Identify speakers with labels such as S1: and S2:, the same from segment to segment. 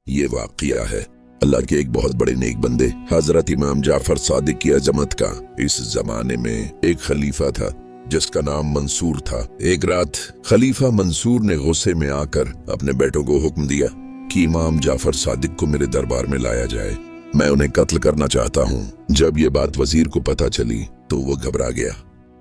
S1: ये वाक़या है अल्लाह के एक बहुत बड़े नेक बंदे हजरत इमाम जाफर सादिक की अजमत का। इस जमाने में एक खलीफा था जिसका नाम मंसूर था। एक रात खलीफा मंसूर ने गुस्से में आकर अपने बेटों को हुक्म दिया कि इमाम जाफर सादिक को मेरे दरबार में लाया जाए, मैं उन्हें कत्ल करना चाहता हूँ। जब ये बात वजीर को पता चली तो वो घबरा गया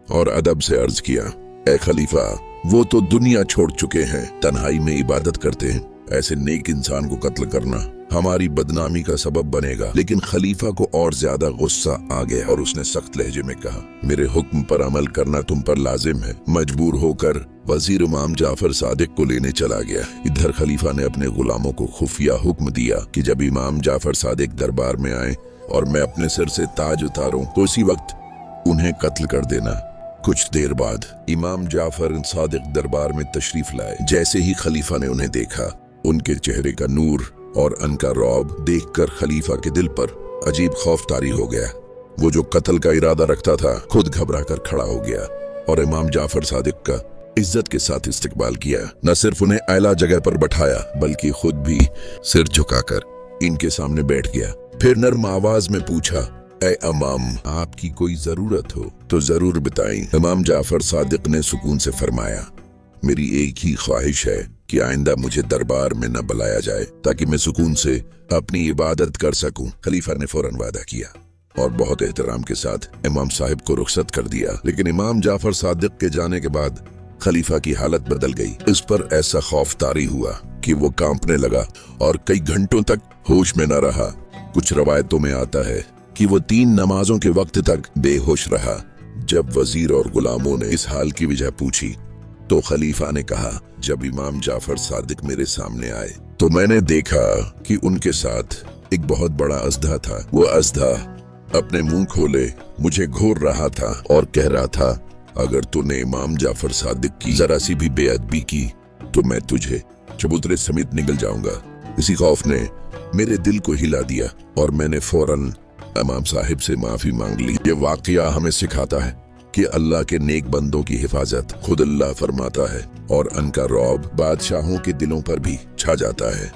S1: और अदब से अर्ज किया, ए खलीफा, वो तो दुनिया छोड़ चुके हैं, तन्हाई में इबादत करते हैं, ऐसे नेक इंसान को कत्ल करना हमारी बदनामी का सबब बनेगा। लेकिन खलीफा को और ज्यादा गुस्सा आ गया और उसने सख्त लहजे में कहा, मेरे हुक्म पर अमल करना तुम पर लाजिम है। मजबूर होकर वजीर इमाम जाफर सादिक को लेने चला गया। इधर खलीफा ने अपने गुलामों को खुफिया हुक्म दिया कि जब इमाम जाफर सादिक दरबार में आए और मैं अपने सिर से ताज उतारूं तो उसी वक्त उन्हें कत्ल कर देना। कुछ देर बाद इमाम जाफर सादिक दरबार में तशरीफ लाए। जैसे ही खलीफा ने उन्हें देखा, उनके चेहरे का नूर और उनका रौब देखकर खलीफा के दिल पर अजीब खौफ तारी हो गया। वो जो कत्ल का इरादा रखता था खुद घबरा कर खड़ा हो गया और इमाम जाफर सादिक का इज्जत के साथ इस्तकबाल किया। न सिर्फ उन्हें आला जगह पर बैठाया बल्कि खुद भी सिर झुकाकर इनके सामने बैठ गया। फिर नर्म आवाज में पूछा, ए इमाम, आपकी कोई जरूरत हो तो जरूर बताएं। इमाम जाफर सादिक ने सुकून से फरमाया, मेरी एक ही ख्वाहिश है कि आइंदा मुझे दरबार में न बुलाया जाए ताकि मैं सुकून से अपनी इबादत कर सकूं। खलीफा ने फौरन वादा किया और बहुत एहतराम के साथ इमाम साहिब को रुखसत कर दिया। लेकिन इमाम जाफर सादिक के जाने के बाद खलीफा की हालत बदल गई। इस पर ऐसा खौफ तारी हुआ कि वो कांपने लगा और कई घंटों तक होश में न रहा। कुछ रवायतों में आता है कि वो 3 नमाजों के वक्त तक बेहोश रहा। जब वजीर और गुलामों ने इस हाल की वजह पूछी तो खलीफा ने कहा, जब इमाम जाफर सादिक मेरे सामने आए तो मैंने देखा कि उनके साथ एक बहुत बड़ा अजदा था। वो अजदा अपने मुंह खोले मुझे घूर रहा था और कह रहा था, अगर तूने इमाम जाफर सादिक की जरा सी भी बेअदबी की तो मैं तुझे चबूतरे समेत निगल जाऊंगा। इसी खौफ ने मेरे दिल को हिला दिया और मैंने फौरन इमाम साहिब से माफी मांग ली। ये वाकया हमें सिखाता है कि अल्लाह के नेक बंदों की हिफाजत खुद अल्लाह फरमाता है और उनका रौब बादशाहों के दिलों पर भी छा जाता है।